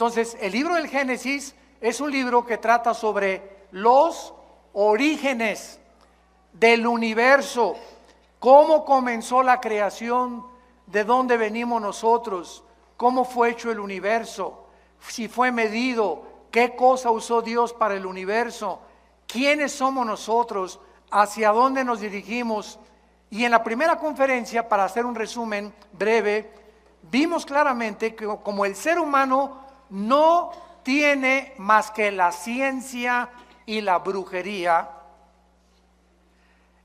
Entonces, el libro del Génesis es un libro que trata sobre los orígenes del universo, cómo comenzó la creación, de dónde venimos nosotros, cómo fue hecho el universo, si fue medido, qué cosa usó Dios para el universo, quiénes somos nosotros, hacia dónde nos dirigimos. Y en la primera conferencia, para hacer un resumen breve, vimos claramente que como el ser humano no tiene más que la ciencia y la brujería,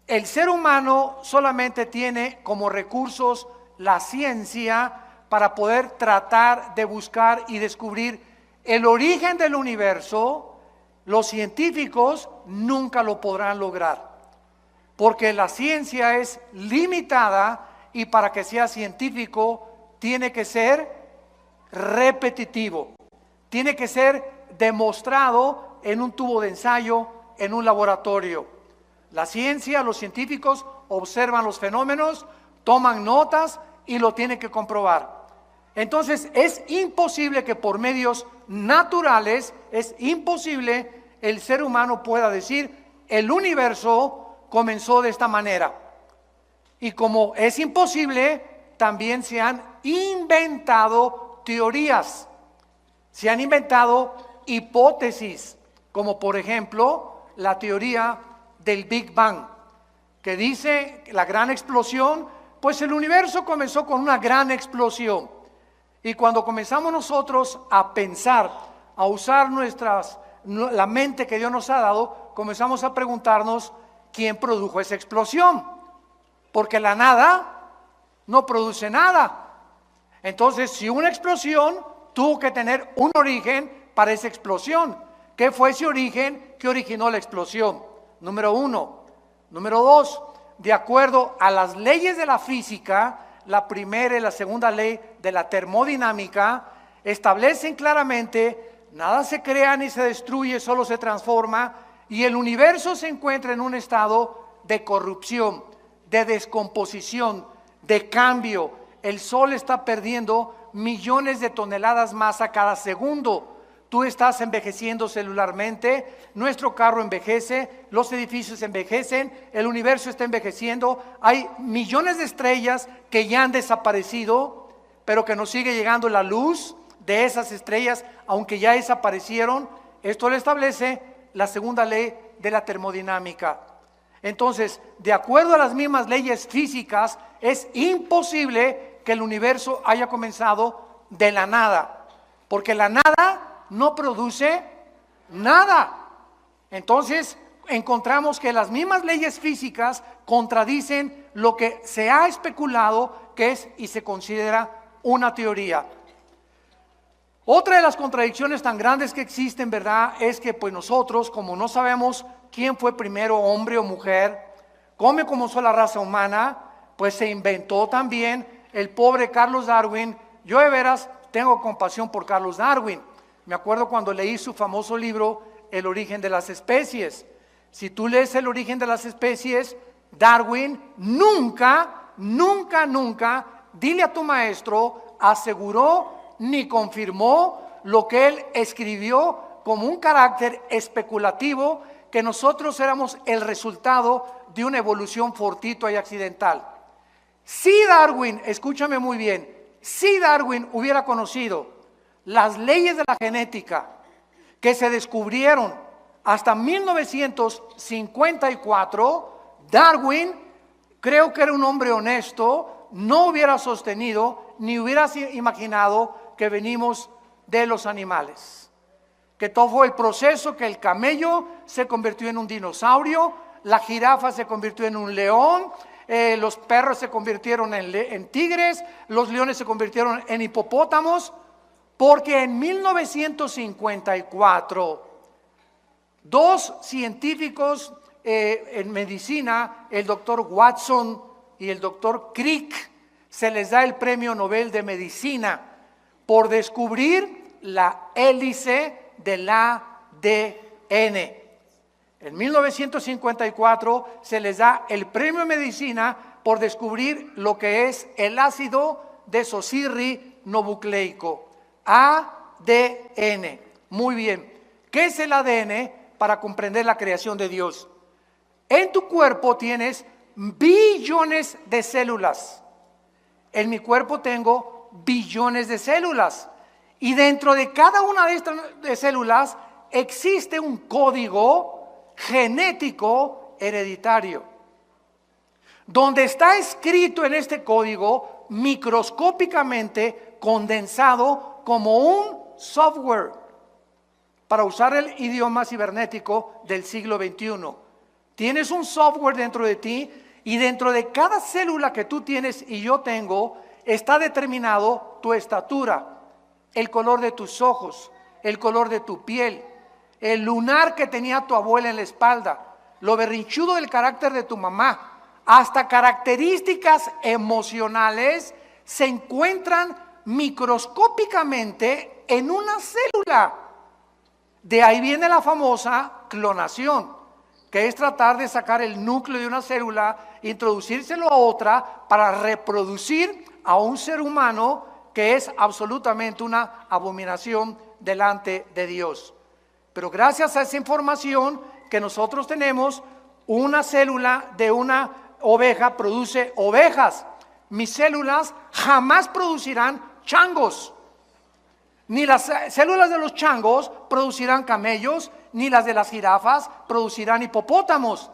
el ser humano solamente tiene como recursos la ciencia para poder tratar de buscar y descubrir el origen del universo. Los científicos nunca lo podrán lograr, porque la ciencia es limitada y para que sea científico tiene que ser repetitivo, tiene que ser demostrado en un tubo de ensayo, en un laboratorio. La ciencia, los científicos observan los fenómenos, toman notas y lo tienen que comprobar. Entonces es imposible que por medios naturales, es imposible el ser humano pueda decir el universo comenzó de esta manera. Y como es imposible, también se han inventado teorías, se han inventado hipótesis, como por ejemplo la teoría del Big Bang, que dice que la gran explosión, pues el universo comenzó con una gran explosión. Y cuando comenzamos nosotros a pensar, a usar la mente que Dios nos ha dado, comenzamos a preguntarnos quién produjo esa explosión, porque la nada no produce nada. Entonces, si una explosión tuvo que tener un origen para esa explosión, ¿qué fue ese origen que originó la explosión? Número uno. Número dos, de acuerdo a las leyes de la física, la primera y la segunda ley de la termodinámica establecen claramente: nada se crea ni se destruye, solo se transforma, y el universo se encuentra en un estado de corrupción, de descomposición, de cambio. El sol está perdiendo millones de toneladas más a cada segundo. Tú estás envejeciendo celularmente, nuestro carro envejece, los edificios envejecen, el universo está envejeciendo. Hay millones de estrellas que ya han desaparecido, pero que nos sigue llegando la luz de esas estrellas, aunque ya desaparecieron. Esto lo establece la segunda ley de la termodinámica. Entonces, de acuerdo a las mismas leyes físicas, es imposible que el universo haya comenzado de la nada, porque la nada no produce nada. Entonces encontramos que las mismas leyes físicas contradicen lo que se ha especulado que es y se considera una teoría. Otra de las contradicciones tan grandes que existen, ¿verdad?, es que pues nosotros, como no sabemos quién fue primero, hombre o mujer, cómo comenzó la raza humana, pues se inventó también el pobre Carlos Darwin. Yo de veras tengo compasión por Carlos Darwin. Me acuerdo cuando leí su famoso libro, El origen de las especies. Si tú lees El origen de las especies, Darwin nunca, dile a tu maestro, aseguró ni confirmó lo que él escribió como un carácter especulativo, que nosotros éramos el resultado de una evolución fortuita y accidental. Si Darwin, escúchame muy bien, si Darwin hubiera conocido las leyes de la genética que se descubrieron hasta 1954, Darwin, creo que era un hombre honesto, no hubiera sostenido ni hubiera imaginado que venimos de los animales, que todo fue el proceso, que el camello se convirtió en un dinosaurio, la jirafa se convirtió en un león, los perros se convirtieron en tigres, los leones se convirtieron en hipopótamos. Porque en 1954, dos científicos en medicina, el doctor Watson y el doctor Crick, se les da el premio Nobel de Medicina por descubrir la hélice del ADN. En 1954 se les da el premio de Medicina por descubrir lo que es el ácido desoxirribonucleico, ADN. Muy bien. ¿Qué es el ADN? Para comprender la creación de Dios. En tu cuerpo tienes billones de células. En mi cuerpo tengo billones de células. Y dentro de cada una de estas células existe un código genético hereditario, donde está escrito en este código microscópicamente condensado como un software, para usar el idioma cibernético del siglo XXI. Tienes un software dentro de ti, y dentro de cada célula que tú tienes y yo tengo está determinado tu estatura, el color de tus ojos, el color de tu piel, el lunar que tenía tu abuela en la espalda, lo berrinchudo del carácter de tu mamá, hasta características emocionales se encuentran microscópicamente en una célula. De ahí viene la famosa clonación, que es tratar de sacar el núcleo de una célula, introducírselo a otra para reproducir a un ser humano, que es absolutamente una abominación delante de Dios. Pero gracias a esa información que nosotros tenemos, una célula de una oveja produce ovejas. Mis células jamás producirán changos. Ni las células de los changos producirán camellos, ni las de las jirafas producirán hipopótamos.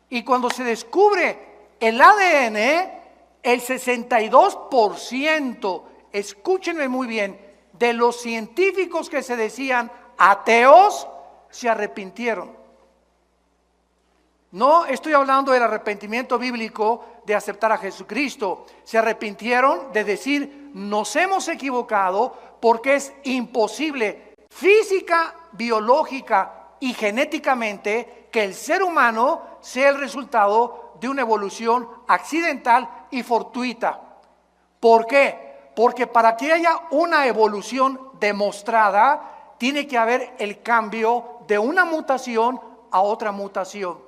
Y cuando se descubre el ADN, el 62%, escúchenme muy bien, de los científicos que se decían ateos, se arrepintieron. No estoy hablando del arrepentimiento bíblico de aceptar a Jesucristo. Se arrepintieron de decir, nos hemos equivocado, porque es imposible física, biológica y genéticamente que el ser humano sea el resultado de una evolución accidental y fortuita. ¿Por qué? Porque para que haya una evolución demostrada, tiene que haber el cambio de una mutación a otra mutación.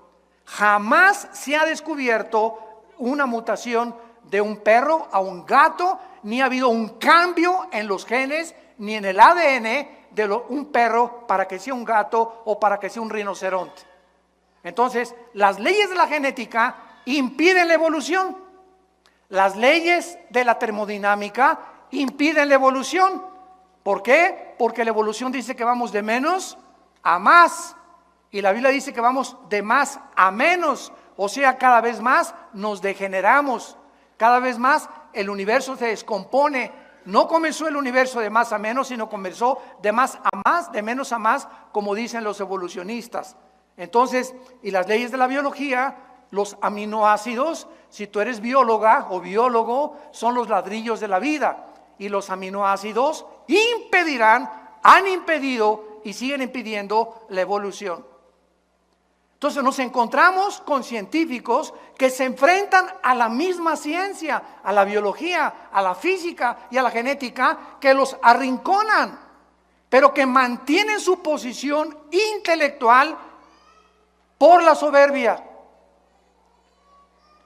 Jamás se ha descubierto una mutación de un perro a un gato, ni ha habido un cambio en los genes, ni en el ADN de un perro para que sea un gato o para que sea un rinoceronte. Entonces, las leyes de la genética impiden la evolución. Las leyes de la termodinámica impiden la evolución. ¿Por qué? Porque la evolución dice que vamos de menos a más. Y la Biblia dice que vamos de más a menos. O sea, cada vez más nos degeneramos. Cada vez más el universo se descompone. No comenzó el universo de más a menos, sino comenzó de más a más, de menos a más, como dicen los evolucionistas. Entonces, y las leyes de la biología, los aminoácidos, si tú eres bióloga o biólogo, son los ladrillos de la vida. Y los aminoácidos impedirán, han impedido y siguen impidiendo la evolución. Entonces nos encontramos con científicos que se enfrentan a la misma ciencia, a la biología, a la física y a la genética, que los arrinconan, pero que mantienen su posición intelectual por la soberbia,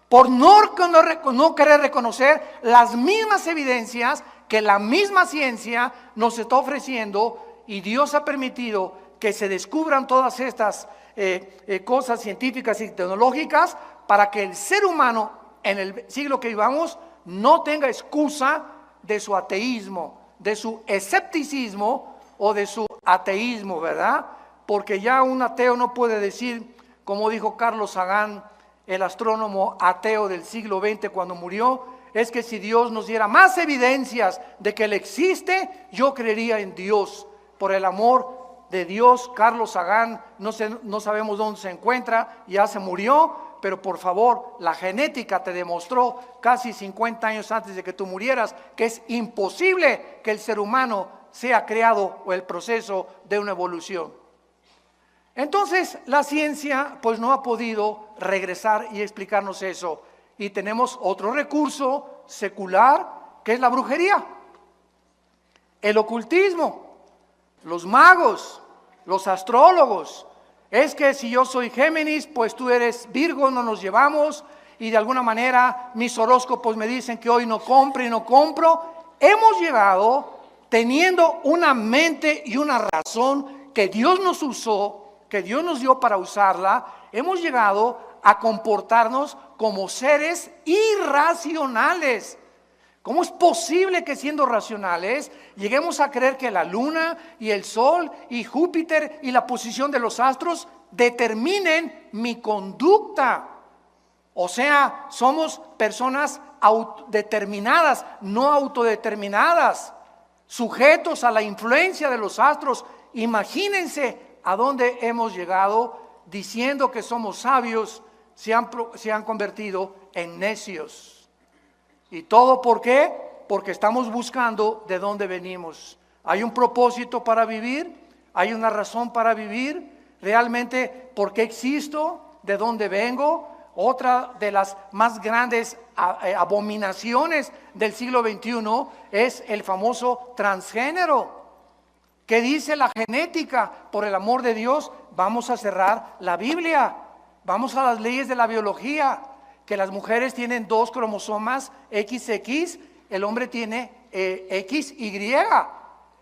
por no querer reconocer las mismas evidencias que la misma ciencia nos está ofreciendo, y Dios ha permitido que se descubran todas estas cosas científicas y tecnológicas para que el ser humano en el siglo que vivamos no tenga excusa de su ateísmo, de su escepticismo o de su ateísmo, ¿verdad? Porque ya un ateo no puede decir, como dijo Carlos Sagan, el astrónomo ateo del siglo XX cuando murió, es que si Dios nos diera más evidencias de que Él existe, yo creería en Dios. Por el amor de Dios, Carlos Sagan, no sabemos dónde se encuentra, ya se murió, pero por favor, la genética te demostró casi 50 años antes de que tú murieras que es imposible que el ser humano sea creado o el proceso de una evolución. Entonces, la ciencia pues no ha podido regresar y explicarnos eso, y tenemos otro recurso secular que es la brujería, el ocultismo. Los magos, los astrólogos, es que si yo soy Géminis, pues tú eres Virgo, no nos llevamos, y de alguna manera mis horóscopos me dicen que hoy no compro y no compro. Hemos llegado teniendo una mente y una razón que Dios nos usó, que Dios nos dio para usarla, hemos llegado a comportarnos como seres irracionales. ¿Cómo es posible que siendo racionales lleguemos a creer que la luna y el sol y Júpiter y la posición de los astros determinen mi conducta? O sea, somos personas determinadas, no autodeterminadas, sujetos a la influencia de los astros. Imagínense a dónde hemos llegado diciendo que somos sabios, se han convertido en necios. ¿Y todo por qué? Porque estamos buscando de dónde venimos. ¿Hay un propósito para vivir? ¿Hay una razón para vivir? ¿Realmente por qué existo? ¿De dónde vengo? Otra de las más grandes abominaciones del siglo XXI es el famoso transgénero. ¿Qué dice la genética? Por el amor de Dios, vamos a cerrar la Biblia. Vamos a las leyes de la biología, que las mujeres tienen 2 cromosomas XX, el hombre tiene XY.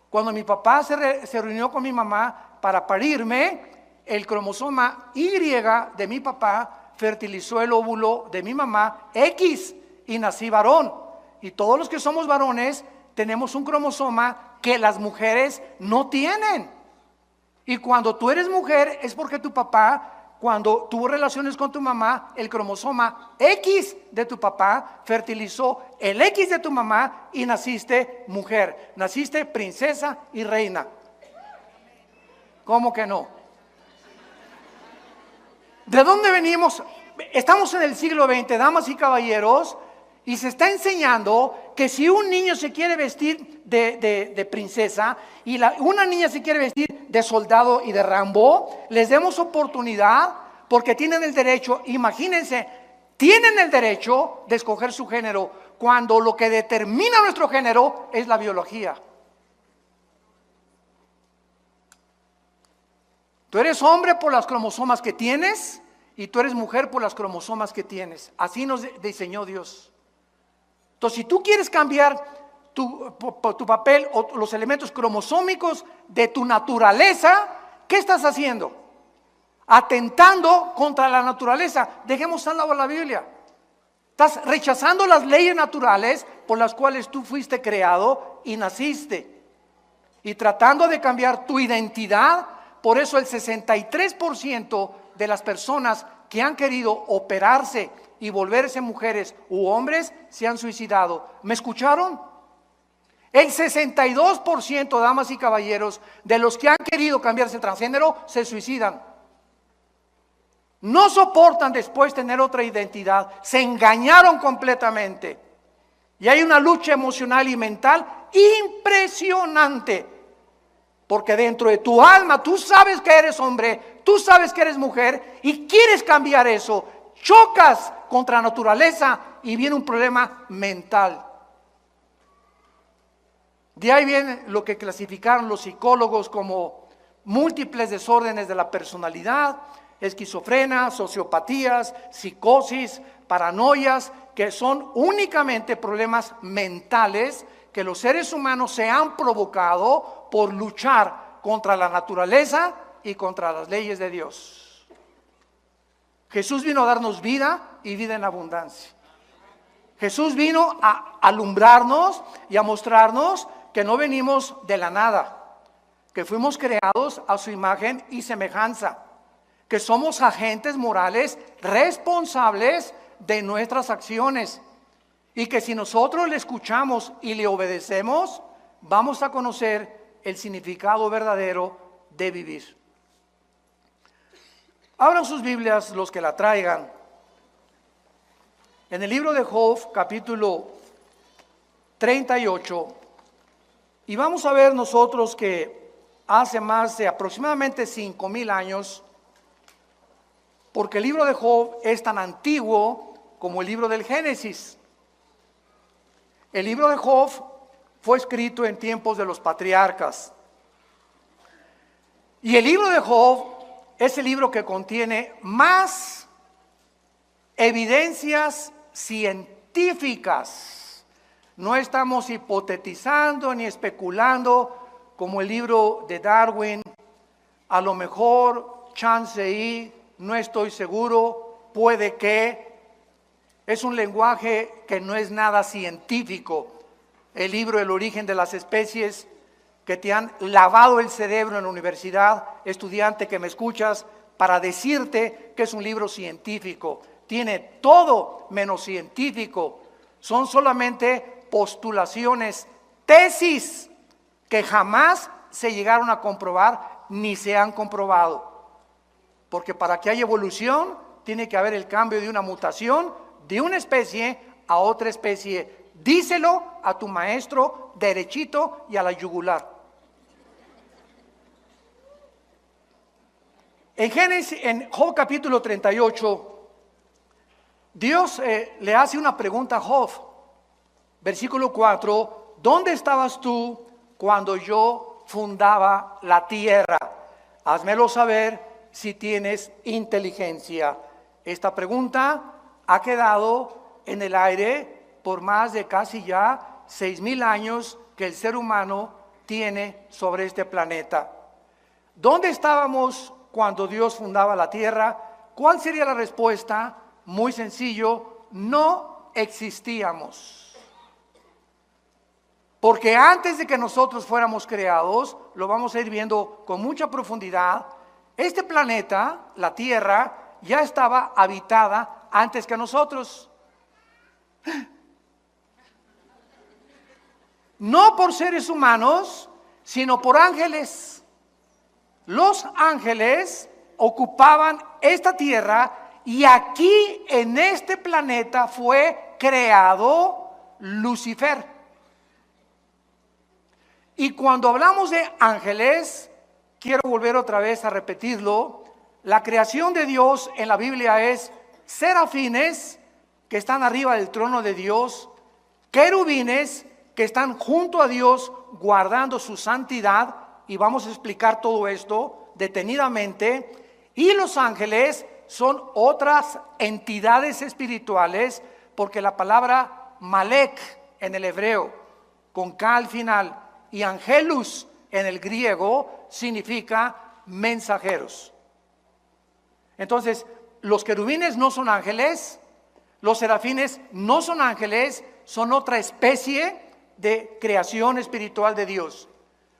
Cuando mi papá se reunió con mi mamá para parirme, el cromosoma Y de mi papá fertilizó el óvulo de mi mamá X y nací varón. Y todos los que somos varones tenemos un cromosoma que las mujeres no tienen. Y cuando tú eres mujer es porque tu papá, cuando tuvo relaciones con tu mamá, el cromosoma X de tu papá fertilizó el X de tu mamá y naciste mujer, naciste princesa y reina. ¿Cómo que no? ¿De dónde venimos? Estamos en el siglo XX, damas y caballeros, y se está enseñando que si un niño se quiere vestir de princesa y una niña se quiere vestir de soldado y de Rambo, les demos oportunidad porque tienen el derecho, imagínense, tienen el derecho de escoger su género cuando lo que determina nuestro género es la biología. Tú eres hombre por las cromosomas que tienes y tú eres mujer por las cromosomas que tienes. Así nos diseñó Dios. Entonces, si tú quieres cambiar tu papel o los elementos cromosómicos de tu naturaleza, ¿qué estás haciendo? Atentando contra la naturaleza. Dejemos al lado la Biblia. Estás rechazando las leyes naturales por las cuales tú fuiste creado y naciste. Y tratando de cambiar tu identidad. Por eso el 63% de las personas que han querido operarse y volverse mujeres u hombres se han suicidado. ¿Me escucharon? El 62%, damas y caballeros, de los que han querido cambiarse el transgénero se suicidan. No soportan después tener otra identidad. Se engañaron completamente. Y hay una lucha emocional y mental impresionante. Porque dentro de tu alma tú sabes que eres hombre, tú sabes que eres mujer y quieres cambiar eso. Chocas contra la naturaleza y viene un problema mental. De ahí viene lo que clasificaron los psicólogos como múltiples desórdenes de la personalidad, esquizofrenia, sociopatías, psicosis, paranoias, que son únicamente problemas mentales que los seres humanos se han provocado por luchar contra la naturaleza y contra las leyes de Dios. Jesús vino a darnos vida y vida en abundancia. Jesús vino a alumbrarnos y a mostrarnos que no venimos de la nada, que fuimos creados a su imagen y semejanza, que somos agentes morales responsables de nuestras acciones y que si nosotros le escuchamos y le obedecemos, vamos a conocer el significado verdadero de vivir. Abran sus Biblias los que la traigan. En el libro de Job, capítulo 38, y vamos a ver nosotros que hace más de aproximadamente 5,000 años, porque el libro de Job es tan antiguo como el libro del Génesis. El libro de Job fue escrito en tiempos de los patriarcas. Y el libro de Job es el libro que contiene más evidencias científicas No estamos hipotetizando ni especulando como el libro de Darwin. A lo mejor, chance y, no estoy seguro, puede que. Es un lenguaje que no es nada científico. El libro El origen de las especies, que te han lavado el cerebro en la universidad, estudiante que me escuchas, para decirte que es un libro científico. Tiene todo menos científico. Son solamente postulaciones, tesis que jamás se llegaron a comprobar ni se han comprobado. Porque para que haya evolución tiene que haber el cambio de una mutación de una especie a otra especie. Díselo a tu maestro derechito y a la yugular. En Job capítulo 38, Dios le hace una pregunta a Job. Versículo 4, ¿dónde estabas tú cuando yo fundaba la tierra? Házmelo saber si tienes inteligencia. Esta pregunta ha quedado en el aire por más de casi ya 6,000 años que el ser humano tiene sobre este planeta. ¿Dónde estábamos cuando Dios fundaba la tierra? ¿Cuál sería la respuesta? Muy sencillo, no existíamos. Porque antes de que nosotros fuéramos creados, lo vamos a ir viendo con mucha profundidad, este planeta, la tierra, ya estaba habitada antes que nosotros. No por seres humanos, sino por ángeles. Los ángeles ocupaban esta tierra y aquí en este planeta fue creado Lucifer. Y cuando hablamos de ángeles, quiero volver otra vez a repetirlo, la creación de Dios en la Biblia es serafines que están arriba del trono de Dios, querubines que están junto a Dios guardando su santidad, y vamos a explicar todo esto detenidamente, y los ángeles son otras entidades espirituales, porque la palabra Malek en el hebreo, con K al final, y angelus en el griego significa mensajeros. Entonces, los querubines no son ángeles, los serafines no son ángeles, son otra especie de creación espiritual de Dios.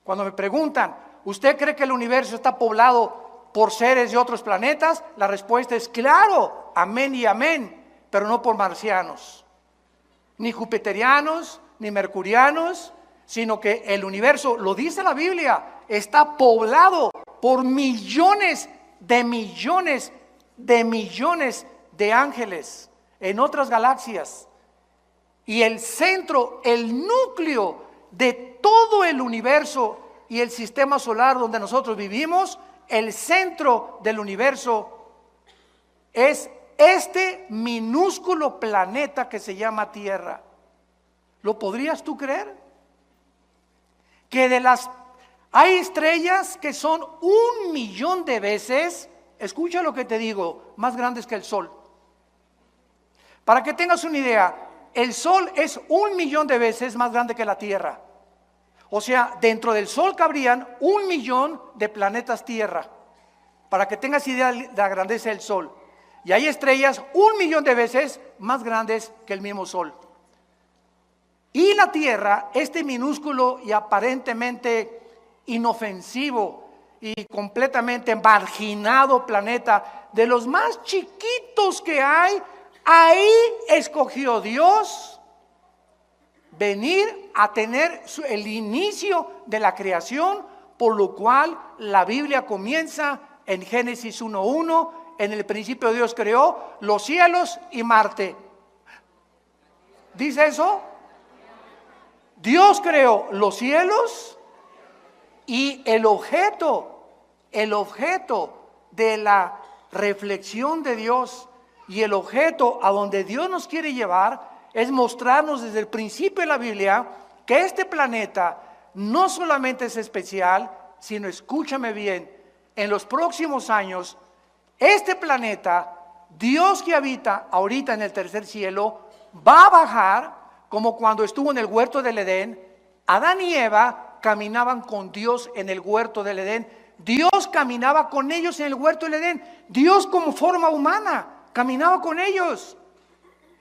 Cuando me preguntan, ¿usted cree que el universo está poblado por seres de otros planetas? La respuesta es claro, amén y amén, pero no por marcianos, ni jupiterianos, ni mercurianos, sino que el universo, lo dice la Biblia, está poblado por millones de millones de millones de ángeles en otras galaxias. Y el centro, el núcleo de todo el universo y el sistema solar donde nosotros vivimos, el centro del universo es este minúsculo planeta que se llama Tierra. ¿Lo podrías tú creer? Que hay estrellas que son 1,000,000 de veces, escucha lo que te digo, más grandes que el Sol. Para que tengas una idea, el Sol es 1,000,000 de veces más grande que la Tierra. O sea, dentro del Sol cabrían 1,000,000 de planetas Tierra. Para que tengas idea de la grandeza del Sol. Y hay estrellas 1,000,000 de veces más grandes que el mismo Sol. Y la Tierra, este minúsculo y aparentemente inofensivo y completamente marginado planeta, de los más chiquitos que hay, ahí escogió Dios venir a tener el inicio de la creación, por lo cual la Biblia comienza en Génesis 1:1, en el principio Dios creó los cielos y Marte. ¿Dice eso? Dios creó los cielos y el objeto de la reflexión de Dios y el objeto a donde Dios nos quiere llevar es mostrarnos desde el principio de la Biblia que este planeta no solamente es especial, sino, escúchame bien, en los próximos años, este planeta, Dios que habita ahorita en el tercer cielo, va a bajar como cuando estuvo en el huerto del Edén. Adán y Eva caminaban con Dios en el huerto del Edén. Dios caminaba con ellos en el huerto del Edén. Dios como forma humana caminaba con ellos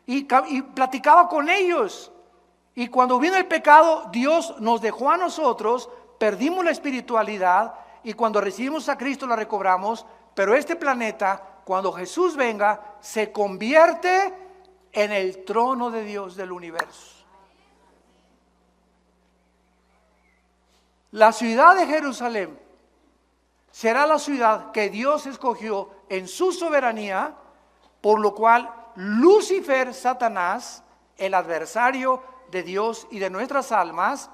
y platicaba con ellos. Y cuando vino el pecado, Dios nos dejó a nosotros, perdimos la espiritualidad y cuando recibimos a Cristo la recobramos. Pero este planeta, cuando Jesús venga, se convierte en el trono de Dios del universo. La ciudad de Jerusalén será la ciudad que Dios escogió en su soberanía, por lo cual Lucifer, Satanás, el adversario de Dios y de nuestras almas,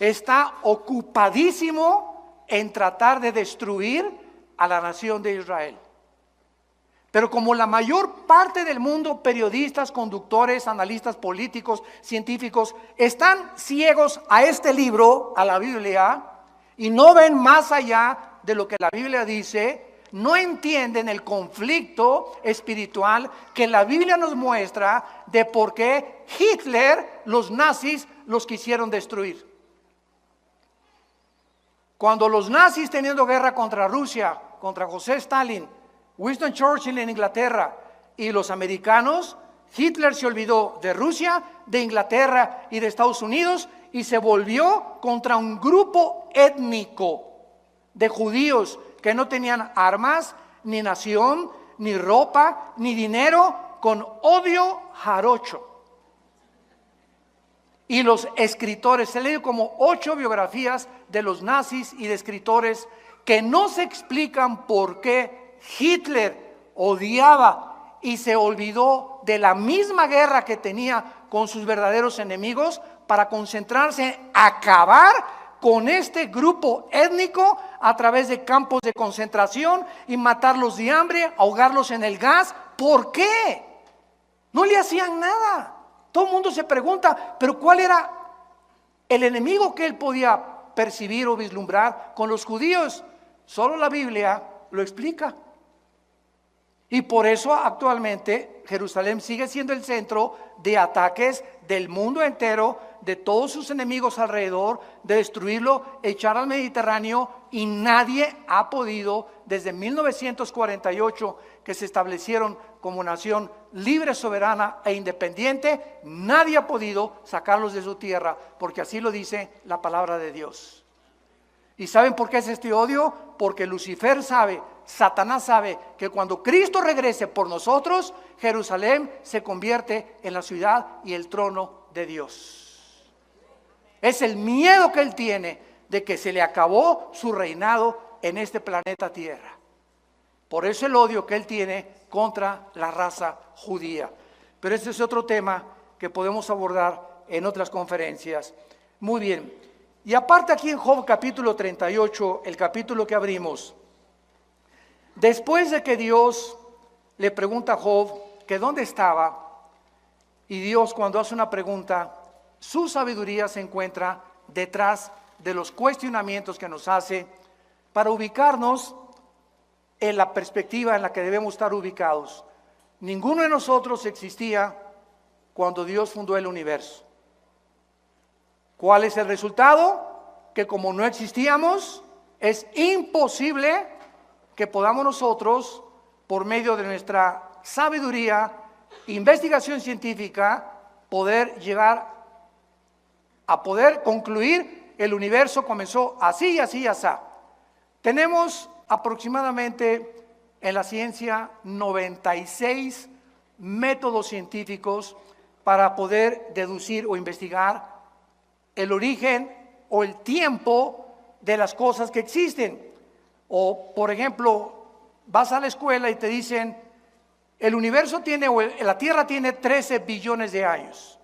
está ocupadísimo en tratar de destruir a la nación de Israel. Pero como la mayor parte del mundo, periodistas, conductores, analistas políticos, científicos, están ciegos a este libro, a la Biblia, y no ven más allá de lo que la Biblia dice, no entienden el conflicto espiritual que la Biblia nos muestra de por qué Hitler, los nazis, los quisieron destruir. Cuando los nazis teniendo guerra contra Rusia, contra José Stalin, Winston Churchill en Inglaterra y los americanos, Hitler se olvidó de Rusia, de Inglaterra y de Estados Unidos y se volvió contra un grupo étnico de judíos que no tenían armas, ni nación, ni ropa, ni dinero, con odio jarocho. Y los escritores, se leen como 8 biografías de los nazis y de escritores que no se explican por qué Hitler odiaba y se olvidó de la misma guerra que tenía con sus verdaderos enemigos para concentrarse en acabar con este grupo étnico a través de campos de concentración y matarlos de hambre, ahogarlos en el gas. ¿Por qué? No le hacían nada. Todo el mundo se pregunta, pero ¿cuál era el enemigo que él podía percibir o vislumbrar con los judíos? Solo la Biblia lo explica. Y por eso actualmente Jerusalén sigue siendo el centro de ataques del mundo entero, de todos sus enemigos alrededor, de destruirlo, echar al Mediterráneo, y nadie ha podido, desde 1948, que se establecieron como nación libre, soberana e independiente, nadie ha podido sacarlos de su tierra, porque así lo dice la palabra de Dios. ¿Y saben por qué es este odio? Porque Lucifer sabe, Satanás sabe que cuando Cristo regrese por nosotros, Jerusalén se convierte en la ciudad y el trono de Dios. Es el miedo que él tiene de que se le acabó su reinado en este planeta Tierra. Por eso el odio que él tiene contra la raza judía. Pero este es otro tema que podemos abordar en otras conferencias. Muy bien. Y aparte aquí en Job capítulo 38, el capítulo que abrimos, después de que Dios le pregunta a Job que dónde estaba, y Dios cuando hace una pregunta, su sabiduría se encuentra detrás de los cuestionamientos que nos hace para ubicarnos en la perspectiva en la que debemos estar ubicados. Ninguno de nosotros existía cuando Dios fundó el universo. ¿Cuál es el resultado? Que como no existíamos, es imposible que podamos nosotros, por medio de nuestra sabiduría, investigación científica, poder llegar a poder concluir el universo comenzó así y así y así. Tenemos aproximadamente en la ciencia 96 métodos científicos para poder deducir o investigar el origen o el tiempo de las cosas que existen. O, por ejemplo, vas a la escuela y te dicen, el universo tiene, o la Tierra tiene 13 billones de años,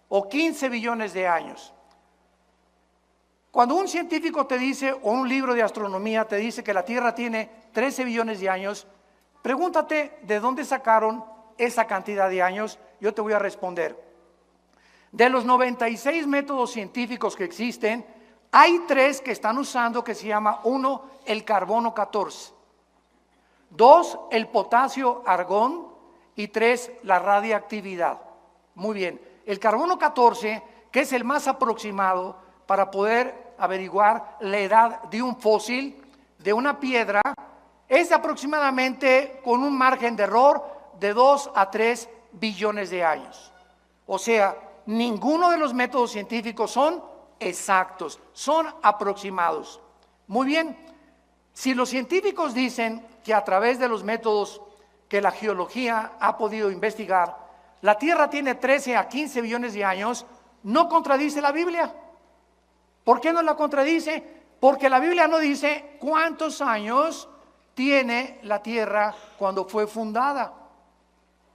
o 15 billones de años. Cuando un científico te dice, o un libro de astronomía te dice que la Tierra tiene 13 billones de años, pregúntate de dónde sacaron esa cantidad de años. Yo te voy a responder. De los 96 métodos científicos que existen, hay 3 que están usando que se llama, 1, el carbono 14, 2, el potasio argón y 3, la radiactividad. Muy bien, el carbono 14, que es el más aproximado para poder averiguar la edad de un fósil, de una piedra, es aproximadamente con un margen de error de 2 a 3 billones de años. O sea, ninguno de los métodos científicos son exactos, son aproximados. Muy bien, si los científicos dicen que a través de los métodos que la geología ha podido investigar, la Tierra tiene 13 a 15 billones de años, ¿no contradice la Biblia? ¿Por qué no la contradice? Porque la Biblia no dice cuántos años tiene la Tierra cuando fue fundada.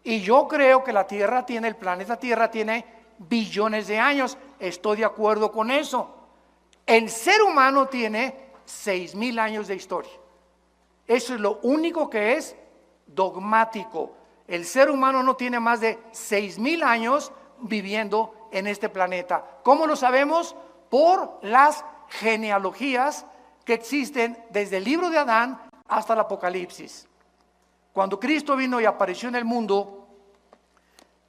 Y yo creo que el planeta Tierra tiene billones de años. Estoy de acuerdo con eso. El ser humano tiene 6,000 años de historia. Eso es lo único que es dogmático. El ser humano no tiene más de 6,000 años viviendo en este planeta. ¿Cómo lo sabemos? Por las genealogías que existen desde el libro de Adán hasta el Apocalipsis. Cuando Cristo vino y apareció en el mundo,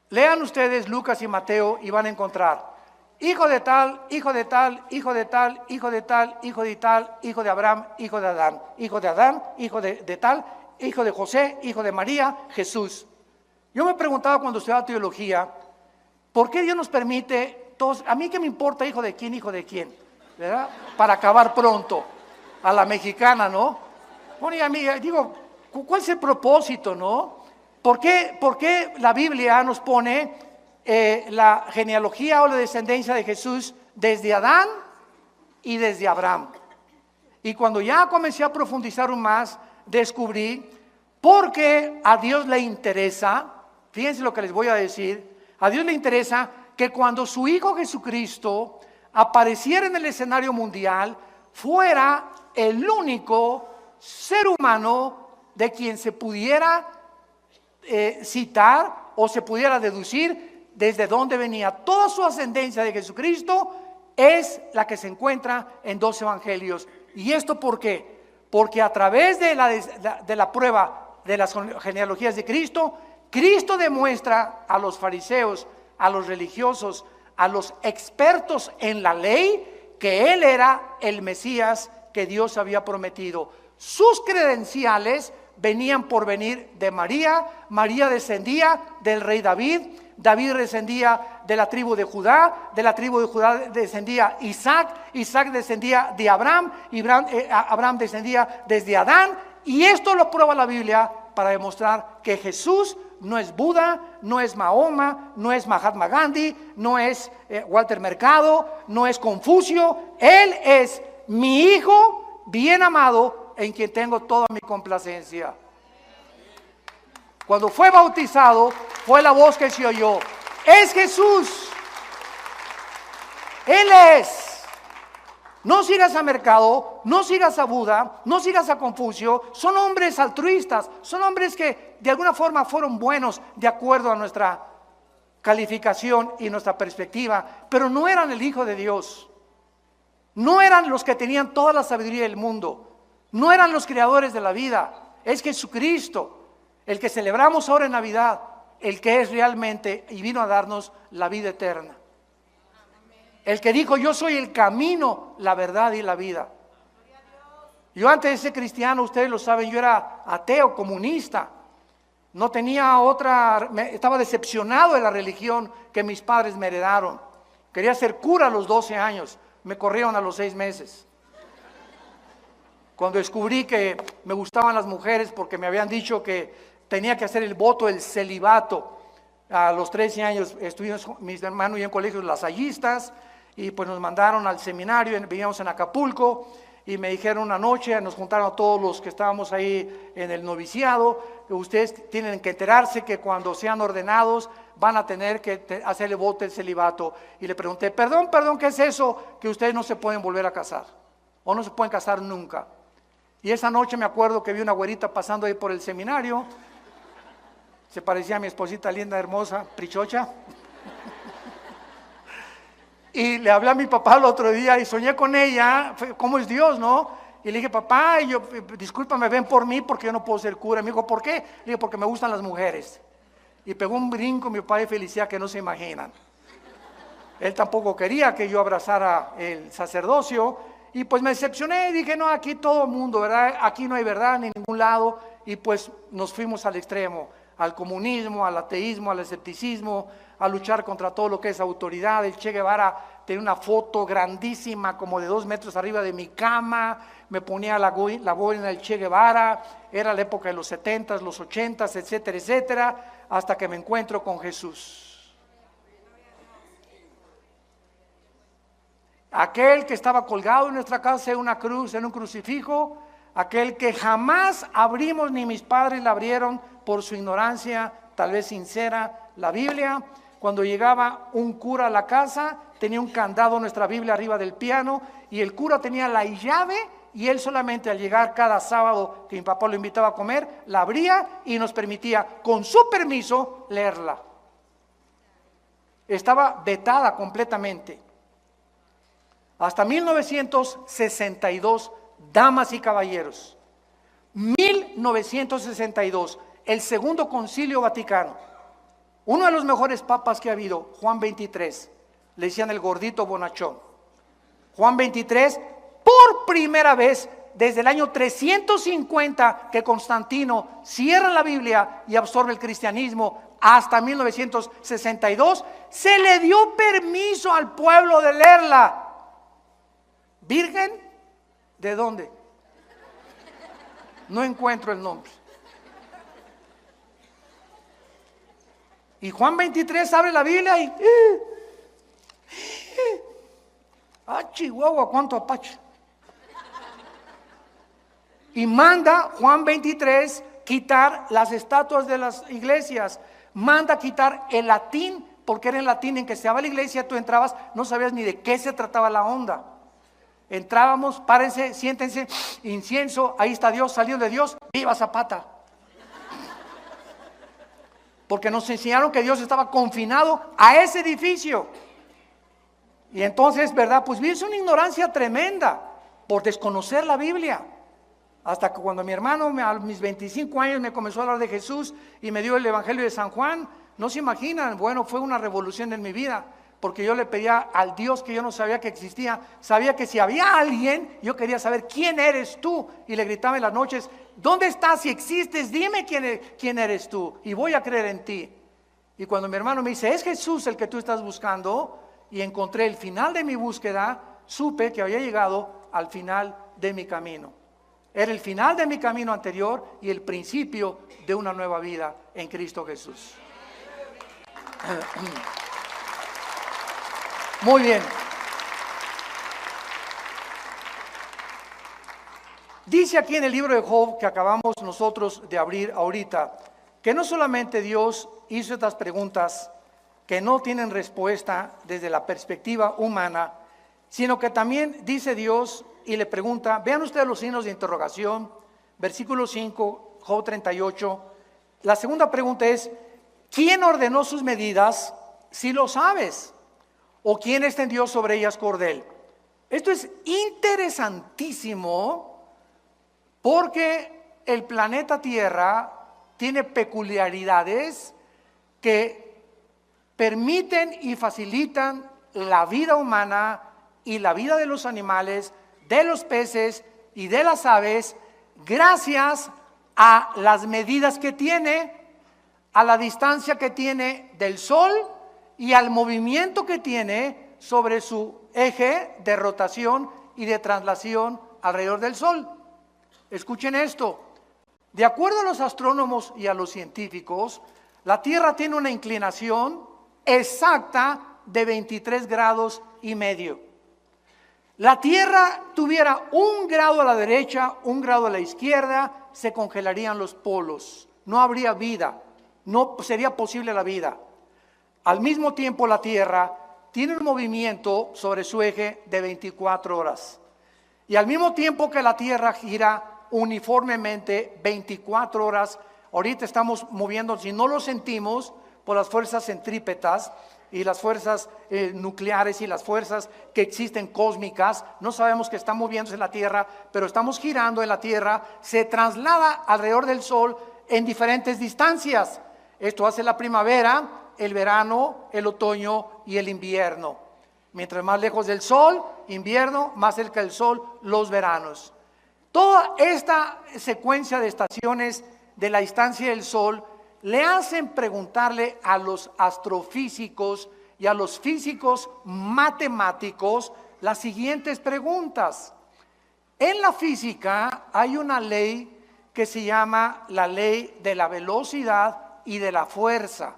lean ustedes Lucas y Mateo y van a encontrar hijo de tal, hijo de tal, hijo de tal, hijo de tal, hijo de tal, hijo de Abraham, hijo de Adán, hijo de Adán, hijo de tal, hijo de José, hijo de María, Jesús. Yo me preguntaba cuando estudiaba teología, ¿por qué Dios nos permite todos? A mí qué me importa hijo de quién, ¿verdad? Para acabar pronto, a la mexicana, ¿no? Bueno, y a mí, digo, ¿cuál es el propósito, no? ¿Por qué la Biblia nos pone la genealogía o la descendencia de Jesús desde Adán y desde Abraham? Y cuando ya comencé a profundizar aún más, descubrí porque a Dios le interesa, fíjense lo que les voy a decir, a Dios le interesa que cuando su Hijo Jesucristo apareciera en el escenario mundial, fuera el único ser humano de quien se pudiera citar o se pudiera deducir desde dónde venía. Toda su ascendencia de Jesucristo es la que se encuentra en 2 evangelios. ¿Y esto por qué? Porque a través de la prueba de las genealogías de Cristo, Cristo demuestra a los fariseos, a los religiosos, a los expertos en la ley, que Él era el Mesías que Dios había prometido. Sus credenciales venían por venir de María. María descendía del rey David. David descendía de la tribu de Judá. De la tribu de Judá descendía Isaac. Isaac descendía de Abraham. Abraham descendía desde Adán. Y esto lo prueba la Biblia para demostrar que Jesús no es Buda, no es Mahoma, no es Mahatma Gandhi, no es Walter Mercado, no es Confucio. Él es mi Hijo bien amado, en quien tengo toda mi complacencia. Cuando fue bautizado, fue la voz que se oyó: es Jesús, Él es. No sigas a Mercado, no sigas a Buda, no sigas a Confucio. Son hombres altruistas, son hombres que de alguna forma fueron buenos de acuerdo a nuestra calificación y nuestra perspectiva, pero no eran el Hijo de Dios. No eran los que tenían toda la sabiduría del mundo. No eran los creadores de la vida. Es Jesucristo, el que celebramos ahora en Navidad, el que es realmente y vino a darnos la vida eterna. El que dijo: yo soy el camino, la verdad y la vida. Yo antes de ser cristiano, ustedes lo saben, yo era ateo, comunista. No tenía estaba decepcionado de la religión que mis padres me heredaron. Quería ser cura a los 12 años, me corrieron a los 6 meses. Cuando descubrí que me gustaban las mujeres porque me habían dicho que tenía que hacer el voto del celibato. A los 13 años estuvimos mis hermanos y yo en colegios lasallistas, y pues nos mandaron al seminario, vivíamos en Acapulco, y me dijeron una noche, nos juntaron a todos los que estábamos ahí en el noviciado, que ustedes tienen que enterarse que cuando sean ordenados van a tener que hacer el voto del celibato. Y le pregunté: perdón, ¿qué es eso? Que ustedes no se pueden volver a casar, o no se pueden casar nunca. Y esa noche me acuerdo que vi una güerita pasando ahí por el seminario, se parecía a mi esposita linda, hermosa, prichocha. Y le hablé a mi papá el otro día y soñé con ella, ¿cómo es Dios, no? Y le dije: papá, discúlpame, ven por mí porque yo no puedo ser cura. Me dijo: ¿por qué? Le dije: porque me gustan las mujeres. Y pegó un brinco mi papá de felicidad que no se imaginan. Él tampoco quería que yo abrazara el sacerdocio y pues me decepcioné y dije, no, aquí todo el mundo, ¿verdad? Aquí no hay verdad ni en ningún lado y pues nos fuimos al extremo, al comunismo, al ateísmo, al escepticismo, a luchar contra todo lo que es autoridad. El Che Guevara tenía una foto grandísima como de 2 metros arriba de mi cama, me ponía la boina del Che Guevara, era la época de los 70s, los 80s, etcétera, etcétera, hasta que me encuentro con Jesús. Aquel que estaba colgado en nuestra casa en una cruz, en un crucifijo, aquel que jamás abrimos ni mis padres la abrieron por su ignorancia, tal vez sincera, la Biblia. Cuando llegaba un cura a la casa, tenía un candado nuestra Biblia arriba del piano y el cura tenía la llave y él solamente al llegar cada sábado que mi papá lo invitaba a comer, la abría y nos permitía, con su permiso, leerla. Estaba vetada completamente. Hasta 1962, damas y caballeros, 1962, el Segundo Concilio Vaticano, uno de los mejores papas que ha habido, Juan XXIII, le decían el gordito bonachón. Juan XXIII, por primera vez desde el año 350 que Constantino cierra la Biblia y absorbe el cristianismo, hasta 1962, se le dio permiso al pueblo de leerla. ¿Virgen? ¿De dónde? No encuentro el nombre. Y Juan 23 abre la Biblia y... Chihuahua, cuánto apache. Y manda Juan 23 quitar las estatuas de las iglesias. Manda quitar el latín, porque era en latín en que se daba la iglesia, tú entrabas, no sabías ni de qué se trataba la onda. Entrábamos, párense, siéntense, incienso, ahí está Dios, salió de Dios, viva Zapata. Porque nos enseñaron que Dios estaba confinado a ese edificio. Y entonces, ¿verdad? Pues es una ignorancia tremenda por desconocer la Biblia. Hasta que cuando mi hermano a mis 25 años me comenzó a hablar de Jesús y me dio el Evangelio de San Juan, no se imaginan, bueno, fue una revolución en mi vida. Porque yo le pedía al Dios que yo no sabía que existía, sabía que si había alguien, yo quería saber quién eres tú, y le gritaba en las noches, ¿dónde estás? Si existes, dime quién eres tú, y voy a creer en ti. Y cuando mi hermano me dice, es Jesús el que tú estás buscando, y encontré el final de mi búsqueda, supe que había llegado al final de mi camino. Era el final de mi camino anterior y el principio de una nueva vida en Cristo Jesús. Muy bien. Dice aquí en el libro de Job que acabamos nosotros de abrir ahorita, que no solamente Dios hizo estas preguntas que no tienen respuesta desde la perspectiva humana, sino que también dice Dios y le pregunta, vean ustedes los signos de interrogación, versículo 5, Job 38. La segunda pregunta es, ¿quién ordenó sus medidas si lo sabes? ¿O quién extendió sobre ellas cordel? Esto es interesantísimo porque el planeta Tierra tiene peculiaridades que permiten y facilitan la vida humana y la vida de los animales, de los peces y de las aves, gracias a las medidas que tiene, a la distancia que tiene del Sol y al movimiento que tiene sobre su eje de rotación y de traslación alrededor del Sol. Escuchen esto. De acuerdo a los astrónomos y a los científicos, la Tierra tiene una inclinación exacta de 23 grados y medio. La Tierra tuviera 1 grado a la derecha, 1 grado a la izquierda, se congelarían los polos. No habría vida, no sería posible la vida. Al mismo tiempo la Tierra tiene un movimiento sobre su eje de 24 horas. Y al mismo tiempo que la Tierra gira uniformemente 24 horas, ahorita estamos moviendo, si no lo sentimos, por las fuerzas centrípetas y las fuerzas nucleares y las fuerzas que existen cósmicas, no sabemos que está moviéndose la Tierra, pero estamos girando en la Tierra, se traslada alrededor del Sol en diferentes distancias. Esto hace la primavera, el verano, el otoño y el invierno. Mientras más lejos del sol, invierno, más cerca del sol, los veranos. Toda esta secuencia de estaciones de la distancia del sol le hacen preguntarle a los astrofísicos y a los físicos matemáticos las siguientes preguntas. En la física hay una ley que se llama la ley de la velocidad y de la fuerza.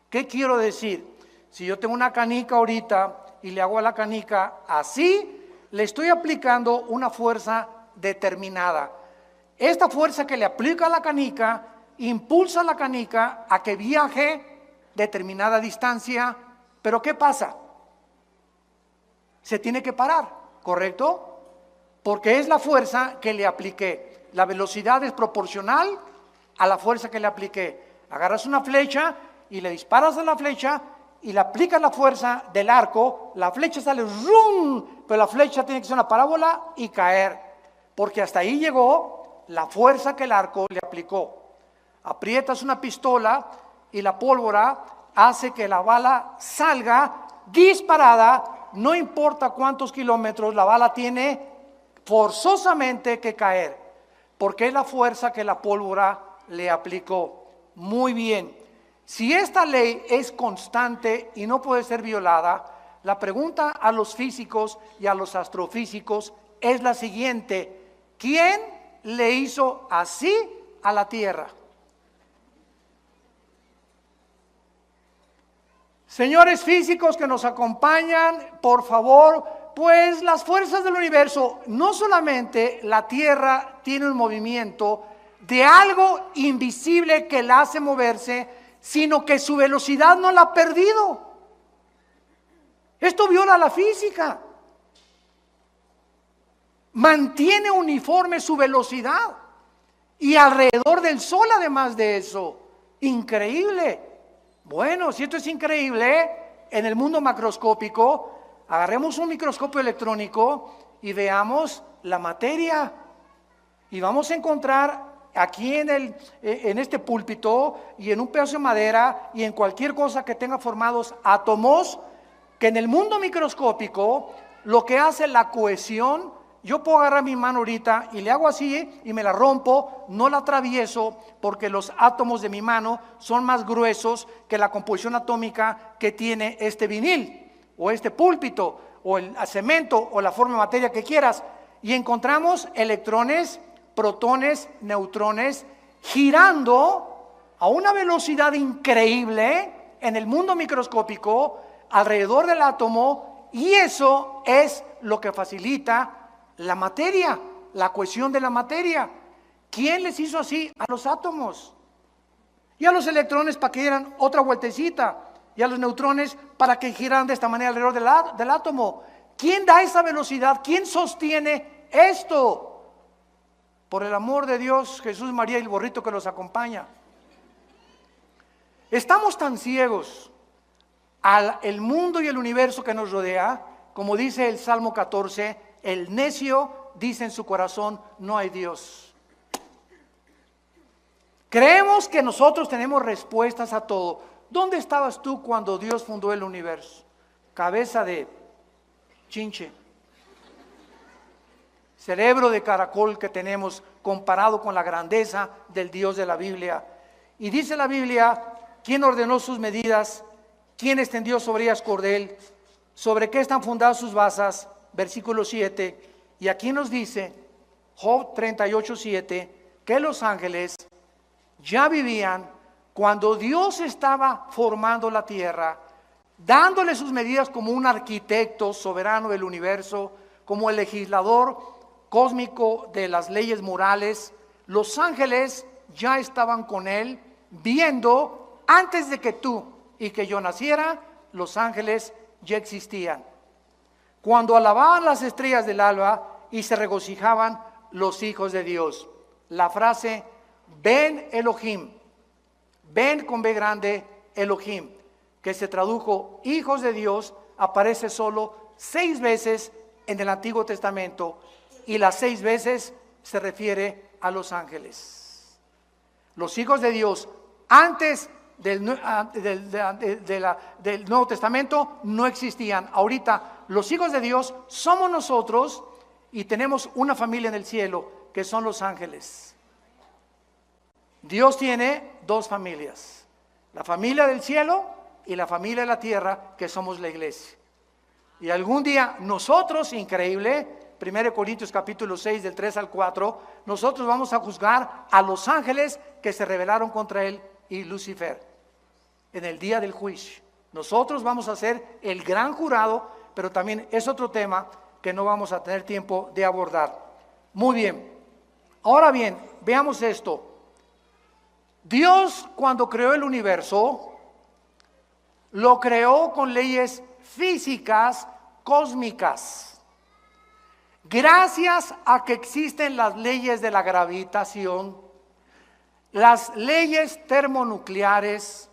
¿Qué quiero decir? Si yo tengo una canica ahorita y le hago a la canica así, le estoy aplicando una fuerza determinada. Esta fuerza que le aplica a la canica impulsa a la canica a que viaje determinada distancia, pero ¿qué pasa? Se tiene que parar, ¿correcto? Porque es la fuerza que le apliqué. La velocidad es proporcional a la fuerza que le apliqué. Agarras una flecha y le disparas a la flecha y le aplicas la fuerza del arco, la flecha sale ¡rum! Pero la flecha tiene que ser una parábola y caer, porque hasta ahí llegó la fuerza que el arco le aplicó. Aprietas una pistola y la pólvora hace que la bala salga disparada, no importa cuántos kilómetros, la bala tiene forzosamente que caer, porque es la fuerza que la pólvora le aplicó. Muy bien, si esta ley es constante y no puede ser violada, la pregunta a los físicos y a los astrofísicos es la siguiente: ¿quién le hizo así a la Tierra? Señores físicos que nos acompañan, por favor, pues las fuerzas del universo, no solamente la Tierra tiene un movimiento de algo invisible que la hace moverse, sino que su velocidad no la ha perdido. Esto viola la física. Mantiene uniforme su velocidad y alrededor del Sol, además de eso. Increíble. Bueno, si esto es increíble, en el mundo macroscópico, agarremos un microscopio electrónico y veamos la materia. Y vamos a encontrar aquí en este púlpito y en un pedazo de madera y en cualquier cosa que tenga formados átomos, que en el mundo microscópico lo que hace la cohesión, yo puedo agarrar mi mano ahorita y le hago así y me la rompo, no la atravieso porque los átomos de mi mano son más gruesos que la composición atómica que tiene este vinil o este púlpito o el cemento o la forma de materia que quieras, y encontramos electrones, protones, neutrones girando a una velocidad increíble en el mundo microscópico alrededor del átomo, y eso es lo que facilita la materia, la cohesión de la materia. ¿Quién les hizo así a los átomos? Y a los electrones para que dieran otra vueltecita, y a los neutrones para que giraran de esta manera alrededor del átomo. ¿Quién da esa velocidad? ¿Quién sostiene esto? Por el amor de Dios, Jesús, María y el borrito que los acompaña. Estamos tan ciegos al mundo y el universo que nos rodea, como dice el Salmo 14, el necio dice en su corazón, no hay Dios. Creemos que nosotros tenemos respuestas a todo. ¿Dónde estabas tú cuando Dios fundó el universo? Cabeza de chinche, cerebro de caracol que tenemos comparado con la grandeza del Dios de la Biblia. Y dice la Biblia, ¿quién ordenó sus medidas? ¿Quién extendió sobre ellas cordel? ¿Sobre qué están fundadas sus basas? Versículo 7. Y aquí nos dice, Job 38:7, que los ángeles ya vivían cuando Dios estaba formando la tierra, dándole sus medidas como un arquitecto soberano del universo, como el legislador cósmico de las leyes morales. Los ángeles ya estaban con él, viendo antes de que tú y que yo naciera, los ángeles ya existían. Cuando alababan las estrellas del alba y se regocijaban los hijos de Dios. La frase, Ben Elohim, Ben con B grande, Elohim, que se tradujo hijos de Dios, aparece solo 6 veces en el Antiguo Testamento, y las 6 veces se refiere a los ángeles. Los hijos de Dios antes del Nuevo Testamento no existían. Ahorita los hijos de Dios somos nosotros y tenemos una familia en el cielo que son los ángeles. Dios tiene dos familias, la familia del cielo y la familia de la tierra, que somos la iglesia. Y algún día nosotros, increíble, 1 Corintios capítulo 6 del 3 al 4, nosotros vamos a juzgar a los ángeles que se rebelaron contra él y Lucifer en el día del juicio. Nosotros vamos a ser el gran jurado, pero también es otro tema que no vamos a tener tiempo de abordar. Muy bien, ahora bien, veamos esto. Dios, cuando creó el universo, lo creó con leyes físicas cósmicas. Gracias a que existen las leyes de la gravitación, las leyes termonucleares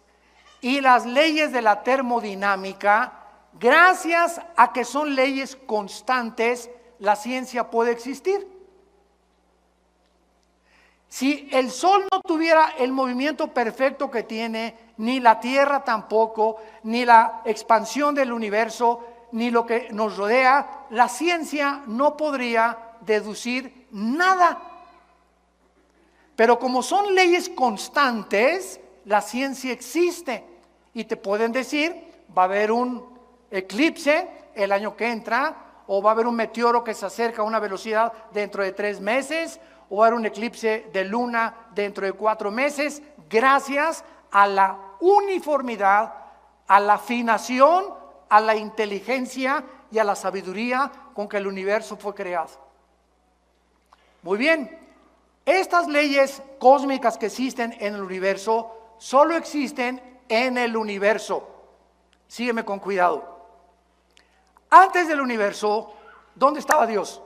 y las leyes de la termodinámica, gracias a que son leyes constantes, la ciencia puede existir. Si el Sol no tuviera el movimiento perfecto que tiene, ni la Tierra tampoco, ni la expansión del universo, ni lo que nos rodea, la ciencia no podría deducir nada. Pero como son leyes constantes, la ciencia existe. Y te pueden decir, va a haber un eclipse el año que entra, o va a haber un meteoro que se acerca a una velocidad dentro de 3 meses, o va a haber un eclipse de luna dentro de 4 meses, gracias a la uniformidad, a la afinación, a la inteligencia y a la sabiduría con que el universo fue creado. Muy bien, estas leyes cósmicas que existen en el universo, solo existen en el universo. Sígueme con cuidado. Antes del universo, ¿dónde estaba Dios?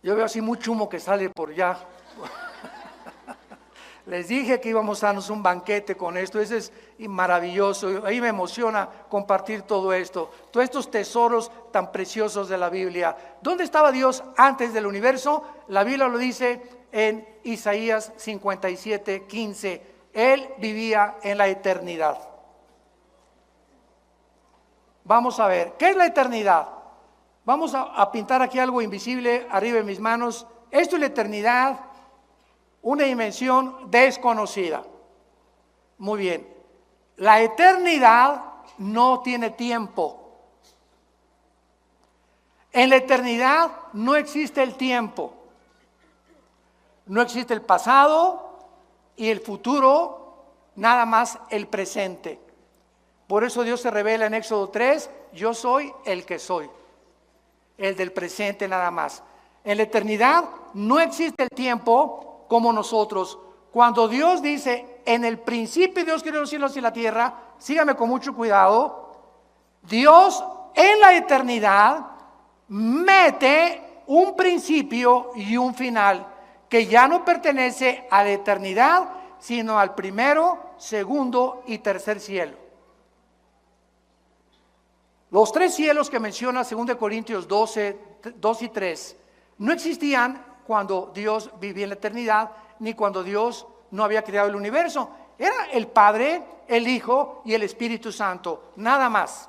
Yo veo así mucho humo que sale por allá. Les dije que íbamos a darnos un banquete con esto. Eso es maravilloso. Ahí me emociona compartir todo esto. Todos estos tesoros tan preciosos de la Biblia. ¿Dónde estaba Dios antes del universo? La Biblia lo dice en Isaías 57:15. Él vivía en la eternidad. Vamos a ver, ¿qué es la eternidad? Vamos a pintar aquí algo invisible arriba de mis manos. Esto es la eternidad, una dimensión desconocida. Muy bien. La eternidad no tiene tiempo. En la eternidad no existe el tiempo. No existe el pasado y el futuro, nada más el presente. Por eso Dios se revela en Éxodo 3, yo soy el que soy. El del presente nada más. En la eternidad no existe el tiempo como nosotros. Cuando Dios dice, en el principio Dios creó los cielos y la tierra, sígame con mucho cuidado, Dios en la eternidad mete un principio y un final que ya no pertenece a la eternidad, sino al primero, segundo y tercer cielo. Los 3 cielos que menciona 2 Corintios 12, 2 y 3, no existían cuando Dios vivía en la eternidad, ni cuando Dios no había creado el universo. Era el Padre, el Hijo y el Espíritu Santo, nada más.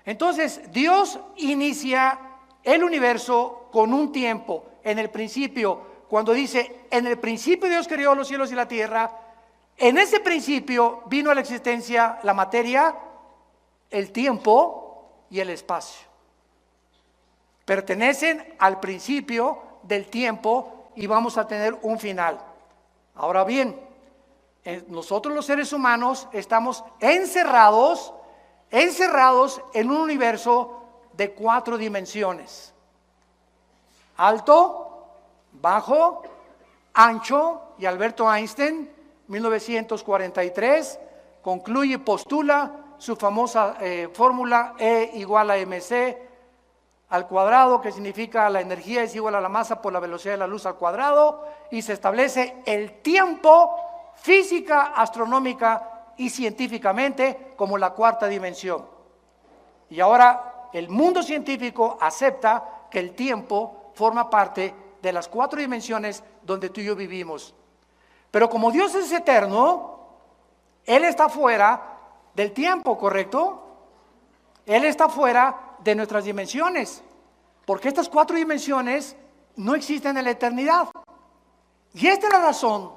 Entonces, Dios inicia el universo con un tiempo. En el principio, cuando dice, en el principio Dios creó los cielos y la tierra, en ese principio vino a la existencia la materia, el tiempo y el espacio. Pertenecen al principio del tiempo y vamos a tener un final. Ahora bien, nosotros los seres humanos estamos encerrados en un universo de 4 dimensiones. Alto, bajo, ancho, y Alberto Einstein, 1943, concluye y postula su famosa fórmula E igual a mc al cuadrado, que significa la energía es igual a la masa por la velocidad de la luz al cuadrado, y se establece el tiempo física, astronómica y científicamente como la 4ª dimensión. Y ahora el mundo científico acepta que el tiempo forma parte de las 4 dimensiones donde tú y yo vivimos. Pero como Dios es eterno, Él está fuera del tiempo, ¿correcto? Él está fuera de nuestras dimensiones, porque estas 4 dimensiones no existen en la eternidad. Y esta es la razón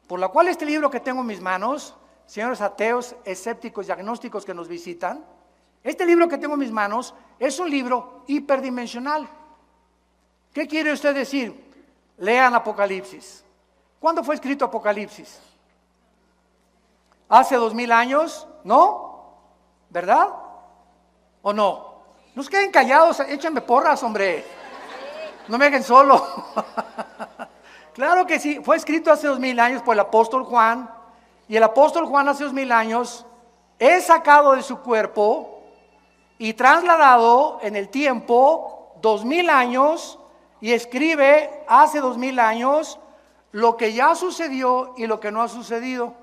por la cual este libro que tengo en mis manos, señores ateos, escépticos y agnósticos que nos visitan, este libro que tengo en mis manos es un libro hiperdimensional. ¿Qué quiere usted decir? Lean Apocalipsis. ¿Cuándo fue escrito Apocalipsis? ¿Hace 2000 años? ¿No? ¿Verdad? ¿O no? No se queden callados, échenme porras, hombre. No me dejen solo. Claro que sí, fue escrito hace 2000 años por el apóstol Juan. Y el apóstol Juan hace 2000 años es sacado de su cuerpo y trasladado en el tiempo 2000 años y escribe hace 2000 años lo que ya sucedió y lo que no ha sucedido.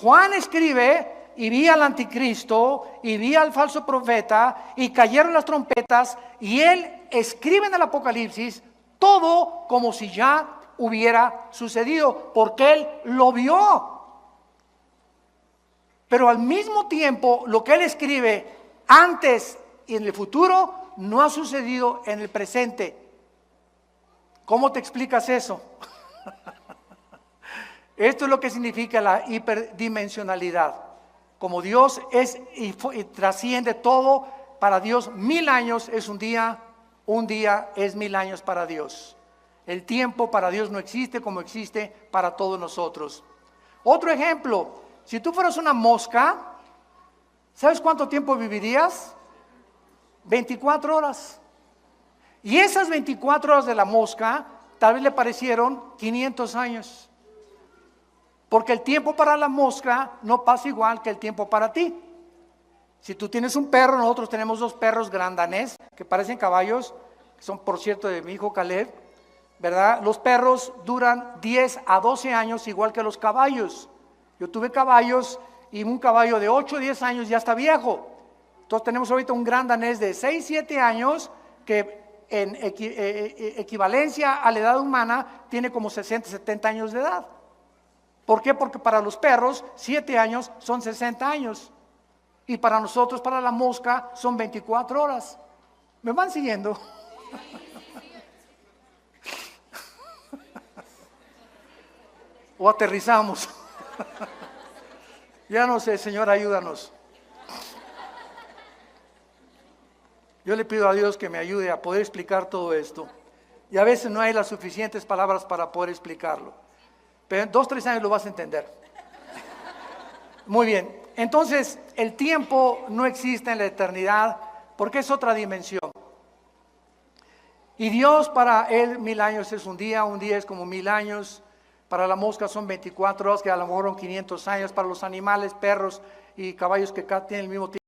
Juan escribe y vi al anticristo y vi al falso profeta y cayeron las trompetas y él escribe en el Apocalipsis todo como si ya hubiera sucedido porque él lo vio. Pero al mismo tiempo lo que él escribe antes y en el futuro no ha sucedido en el presente. ¿Cómo te explicas eso? Esto es lo que significa la hiperdimensionalidad. Como Dios es y trasciende todo, para Dios 1000 años es un día es 1000 años para Dios. El tiempo para Dios no existe como existe para todos nosotros. Otro ejemplo, si tú fueras una mosca, ¿sabes cuánto tiempo vivirías? 24 horas. Y esas 24 horas de la mosca tal vez le parecieron 500 años. Porque el tiempo para la mosca no pasa igual que el tiempo para ti. Si tú tienes un perro, nosotros tenemos 2 perros grandanés que parecen caballos, que son por cierto de mi hijo Caleb, ¿verdad? Los perros duran 10 a 12 años igual que los caballos. Yo tuve caballos y un caballo de 8 o 10 años ya está viejo. Entonces tenemos ahorita un gran danés de 6, 7 años que en equivalencia a la edad humana tiene como 60, 70 años de edad. ¿Por qué? Porque para los perros 7 años son 60 años y para nosotros, para la mosca, son 24 horas. ¿Me van siguiendo? O aterrizamos. Ya no sé, Señor, ayúdanos. Yo le pido a Dios que me ayude a poder explicar todo esto. Y a veces no hay las suficientes palabras para poder explicarlo. Pero en 2, 3 años lo vas a entender. Muy bien. Entonces, el tiempo no existe en la eternidad porque es otra dimensión. Y Dios para Él 1000 años es un día es como 1000 años. Para la mosca son 24 horas, que a lo mejor son 500 años. Para los animales, perros y caballos que tienen el mismo tiempo.